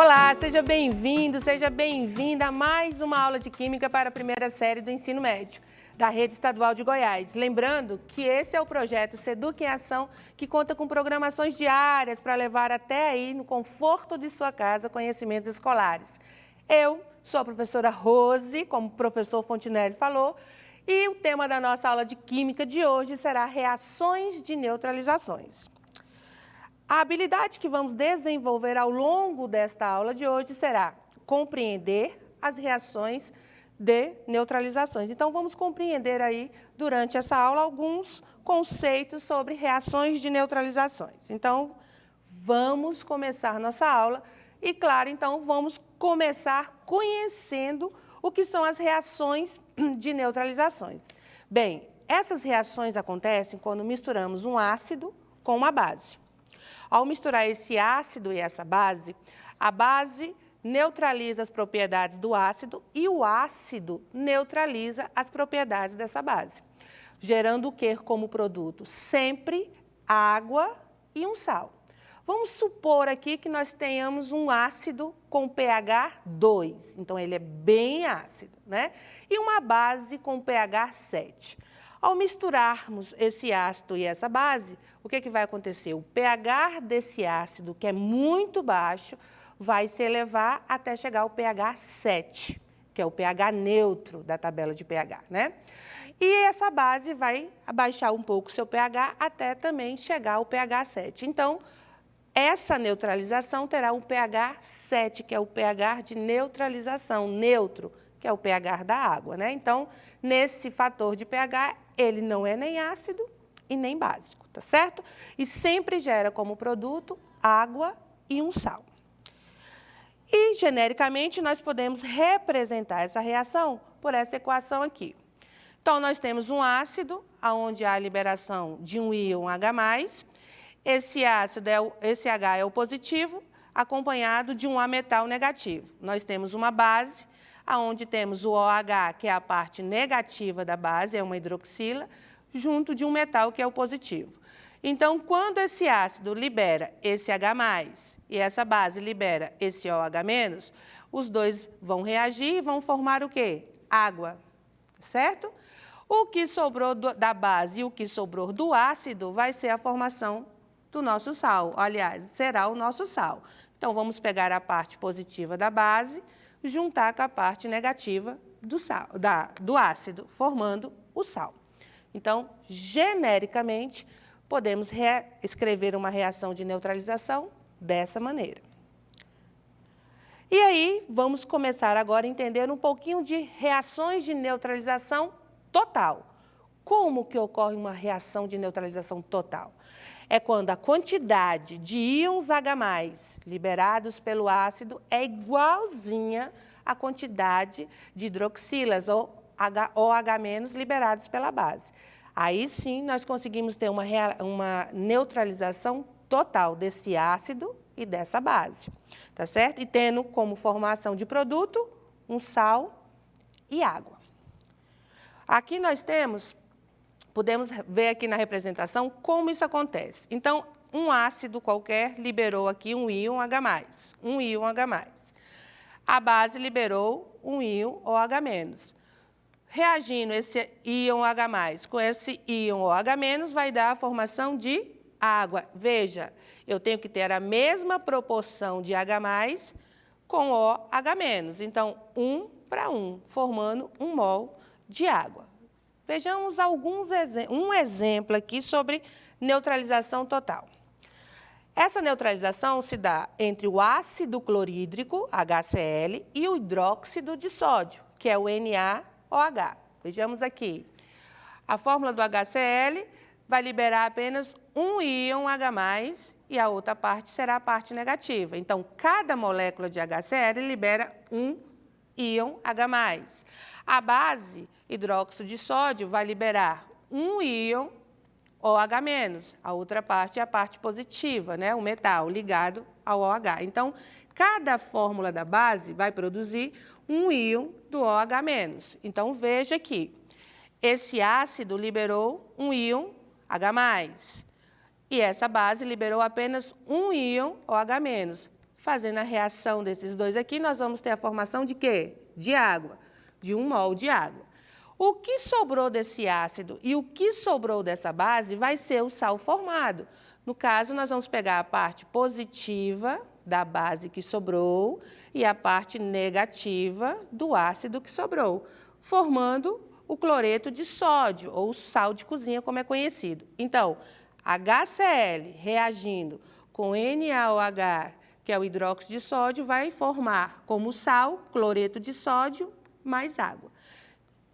Olá, seja bem-vindo, seja bem-vinda a mais uma aula de Química para a primeira série do ensino médio da Rede Estadual de Goiás. Lembrando que esse é o projeto Seduc em Ação, que conta com programações diárias para levar até aí, no conforto de sua casa, conhecimentos escolares. Eu sou a professora Rose, como o professor Fontinelli falou, e o tema da nossa aula de Química de hoje será reações de neutralizações. A habilidade que vamos desenvolver ao longo desta aula de hoje será compreender as reações de neutralizações. Então, vamos compreender aí, durante essa aula, alguns conceitos sobre reações de neutralizações. Então, vamos começar nossa aula e, claro, então, vamos começar conhecendo o que são as reações de neutralizações. Bem, essas reações acontecem quando misturamos um ácido com uma base. Ao misturar esse ácido e essa base, a base neutraliza as propriedades do ácido e o ácido neutraliza as propriedades dessa base, gerando o que como produto? Sempre água e um sal. Vamos supor aqui que nós tenhamos um ácido com pH 2, então ele é bem ácido, né? E uma base com pH 7. Ao misturarmos esse ácido e essa base, o que vai acontecer? O pH desse ácido, que é muito baixo, vai se elevar até chegar ao pH 7, que é o pH neutro da tabela de pH, né? E essa base vai abaixar um pouco o seu pH até também chegar ao pH 7. Então, essa neutralização terá um pH 7, que é o pH de neutralização, neutro, que é o pH da água, né? Então, nesse fator de pH, ele não é nem ácido e nem básico, tá certo? E sempre gera como produto água e um sal. E, genericamente, nós podemos representar essa reação por essa equação aqui. Então, nós temos um ácido, onde há a liberação de um íon H+, esse H é o positivo, acompanhado de um A metal negativo. Nós temos uma base, onde temos o OH, que é a parte negativa da base, é uma hidroxila, junto de um metal, que é o positivo. Então, quando esse ácido libera esse H+, e essa base libera esse OH-, os dois vão reagir e vão formar o quê? Água, certo? O que sobrou da base e o que sobrou do ácido vai ser a formação do nosso sal. Aliás, será o nosso sal. Então, vamos pegar a parte positiva da base, juntar com a parte negativa do ácido, formando o sal. Então, genericamente, podemos escrever uma reação de neutralização dessa maneira. E aí, vamos começar agora a entender um pouquinho de reações de neutralização total. Como que ocorre uma reação de neutralização total? É quando a quantidade de íons H+ liberados pelo ácido é igualzinha à quantidade de hidroxilas ou OH- liberados pela base. Aí sim nós conseguimos ter uma neutralização total desse ácido e dessa base, tá certo? E tendo como formação de produto um sal e água. Aqui nós podemos ver aqui na representação como isso acontece. Então, um ácido qualquer liberou aqui um íon H+, um íon H+. A base liberou um íon OH-. Reagindo esse íon H+ com esse íon OH-, vai dar a formação de água. Veja, eu tenho que ter a mesma proporção de H+ com OH-. Então, 1:1, formando 1 mol de água. Vejamos um exemplo aqui sobre neutralização total. Essa neutralização se dá entre o ácido clorídrico, HCl, e o hidróxido de sódio, que é o NaOH. Vejamos aqui. A fórmula do HCl vai liberar apenas um íon H+, e a outra parte será a parte negativa. Então, cada molécula de HCl libera um íon H+. A base, hidróxido de sódio, vai liberar um íon OH-. A outra parte é a parte positiva, né? O metal ligado ao OH. Então, cada fórmula da base vai produzir um íon do OH-. Então, veja aqui, esse ácido liberou um íon H+, e essa base liberou apenas um íon OH-. fazendo a reação desses dois aqui, nós vamos ter a formação de quê? De água, de 1 mol de água. O que sobrou desse ácido e o que sobrou dessa base vai ser o sal formado. No caso, nós vamos pegar a parte positiva da base que sobrou e a parte negativa do ácido que sobrou, formando o cloreto de sódio, ou sal de cozinha, como é conhecido. Então, HCl reagindo com NaOH, que é o hidróxido de sódio, vai formar como sal, cloreto de sódio, mais água.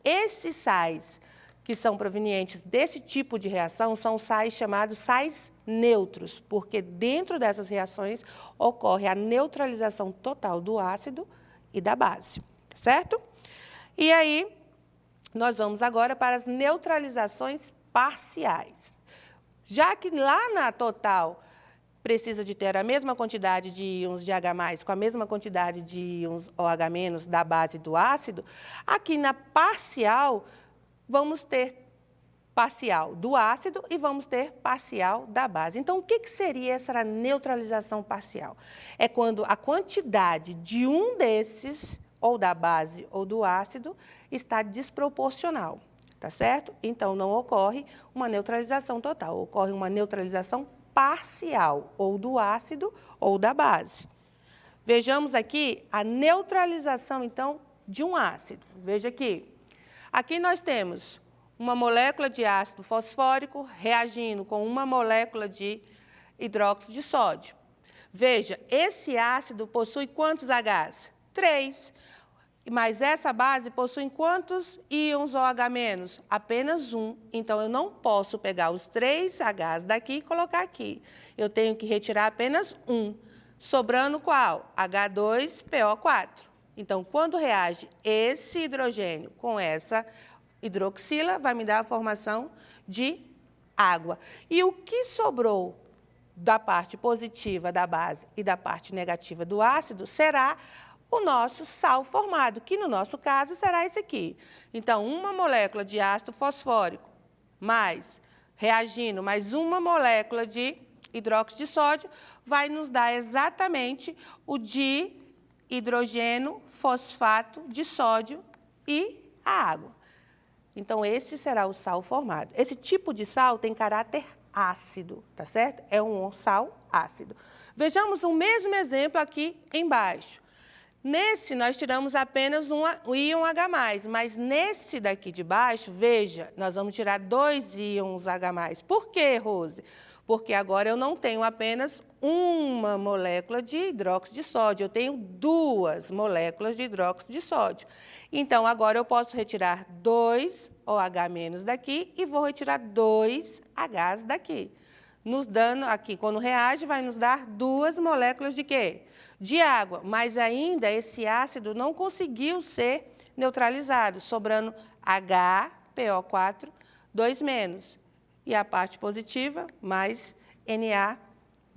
Esses sais que são provenientes desse tipo de reação são sais chamados sais neutros, porque dentro dessas reações ocorre a neutralização total do ácido e da base, certo? E aí, nós vamos agora para as neutralizações parciais. Já que lá na total precisa de ter a mesma quantidade de íons de H+, com a mesma quantidade de íons OH- da base do ácido, aqui na parcial, vamos ter parcial do ácido e vamos ter parcial da base. Então, o que seria essa neutralização parcial? É quando a quantidade de um desses, ou da base ou do ácido, está desproporcional, tá certo? Então, não ocorre uma neutralização total, ocorre uma neutralização parcial, ou do ácido ou da base. Vejamos aqui a neutralização, então, de um ácido. Veja aqui. Aqui nós temos uma molécula de ácido fosfórico reagindo com uma molécula de hidróxido de sódio. Veja, esse ácido possui quantos Hs? 3. Mas essa base possui quantos íons OH-? Apenas 1. Então, eu não posso pegar os 3 Hs daqui e colocar aqui. Eu tenho que retirar apenas 1. Sobrando qual? H2PO4. Então, quando reage esse hidrogênio com essa hidroxila, vai me dar a formação de água. E o que sobrou da parte positiva da base e da parte negativa do ácido será o nosso sal formado, que no nosso caso será esse aqui. Então, uma molécula de ácido fosfórico reagindo mais uma molécula de hidróxido de sódio vai nos dar exatamente o dihidrogênio fosfato de sódio e a água. Então, esse será o sal formado. Esse tipo de sal tem caráter ácido, tá certo? É um sal ácido. Vejamos o mesmo exemplo aqui embaixo. Nesse, nós tiramos apenas um íon H+, mas nesse daqui de baixo, veja, nós vamos tirar 2 íons H+. Por quê, Rose? Porque agora eu não tenho apenas uma molécula de hidróxido de sódio, eu tenho 2 moléculas de hidróxido de sódio. Então, agora eu posso retirar 2 OH- daqui e vou retirar 2 Hs daqui. Nos dando aqui, quando reage, vai nos dar 2 moléculas de quê? De água, mas ainda esse ácido não conseguiu ser neutralizado, sobrando HPO4, 2-. E a parte positiva, mais Na,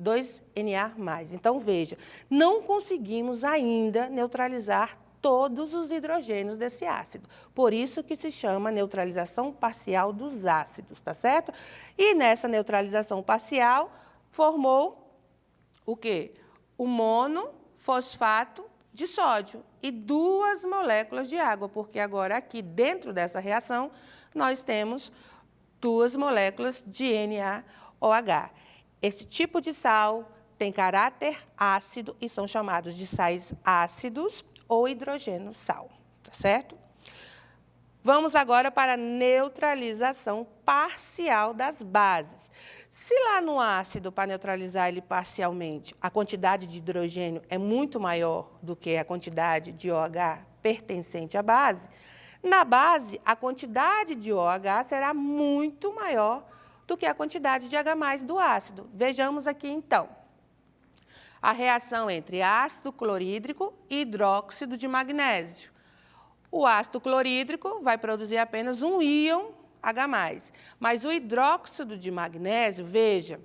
2Na+. Então, veja, não conseguimos ainda neutralizar todos os hidrogênios desse ácido. Por isso que se chama neutralização parcial dos ácidos, tá certo? E nessa neutralização parcial, formou o quê? O monofosfato de sódio e 2 moléculas de água, porque agora aqui dentro dessa reação nós temos 2 moléculas de NaOH. Esse tipo de sal tem caráter ácido e são chamados de sais ácidos ou hidrogênio sal, tá certo? Vamos agora para a neutralização parcial das bases. Se lá no ácido, para neutralizar ele parcialmente, a quantidade de hidrogênio é muito maior do que a quantidade de OH pertencente à base, na base, a quantidade de OH será muito maior do que a quantidade de H+ do ácido. Vejamos aqui, então, a reação entre ácido clorídrico e hidróxido de magnésio. O ácido clorídrico vai produzir apenas um íon H+, mas o hidróxido de magnésio, veja,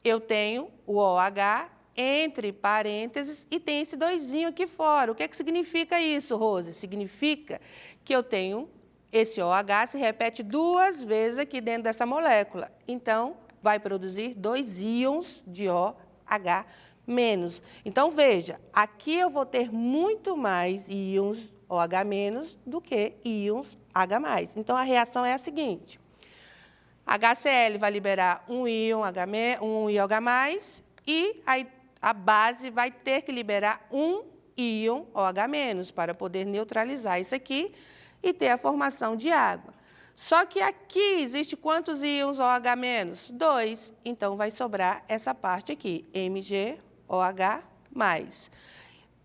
eu tenho o OH entre parênteses e tem esse 2 aqui fora. O que significa isso, Rose? Significa que eu tenho esse OH se repete 2 vezes aqui dentro dessa molécula. Então, vai produzir 2 íons de OH-. menos. Então, veja, aqui eu vou ter muito mais íons OH- do que íons H+. Então, a reação é a seguinte. HCl vai liberar um íon OH+, e a base vai ter que liberar um íon OH- para poder neutralizar isso aqui e ter a formação de água. Só que aqui existe quantos íons OH-? 2. Então, vai sobrar essa parte aqui, MgOH+.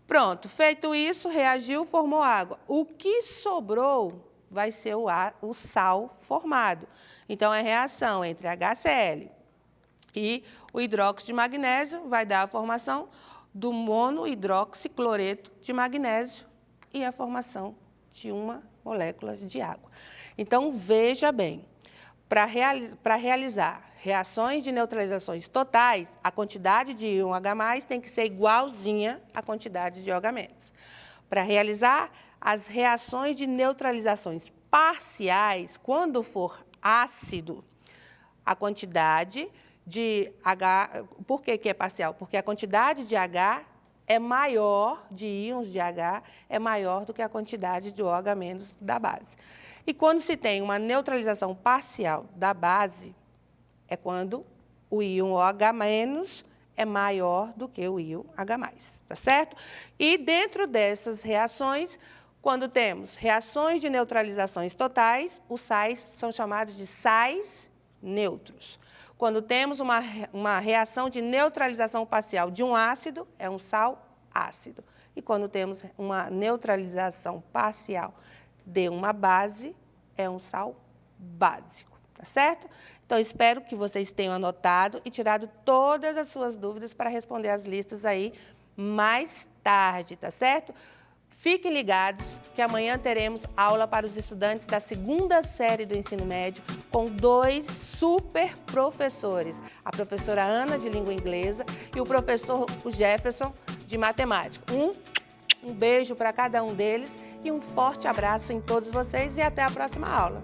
Pronto, feito isso, reagiu, formou água. O que sobrou vai ser o sal formado. Então, é a reação entre HCl e o hidróxido de magnésio vai dar a formação do monohidroxicloreto de magnésio e a formação de uma molécula de água. Então, veja bem, para realizar reações de neutralizações totais, a quantidade de íon H+ tem que ser igualzinha à quantidade de OH-. Para realizar as reações de neutralizações parciais, quando for ácido, a quantidade de H... Por que é parcial? Porque a quantidade de H é maior, de íons de H, é maior do que a quantidade de OH- da base. E quando se tem uma neutralização parcial da base, é quando o íon OH- é maior do que o íon H+, tá certo? E dentro dessas reações, quando temos reações de neutralizações totais, os sais são chamados de sais neutros. Quando temos uma reação de neutralização parcial de um ácido, é um sal ácido. E quando temos uma neutralização parcial de uma base, é um sal básico, tá certo? Então, espero que vocês tenham anotado e tirado todas as suas dúvidas para responder as listas aí mais tarde, tá certo? Fiquem ligados que amanhã teremos aula para os estudantes da 2ª série do ensino médio com 2 super professores, a professora Ana, de língua inglesa, e o professor Jefferson, de matemática. Um beijo para cada um deles e um forte abraço em todos vocês e até a próxima aula.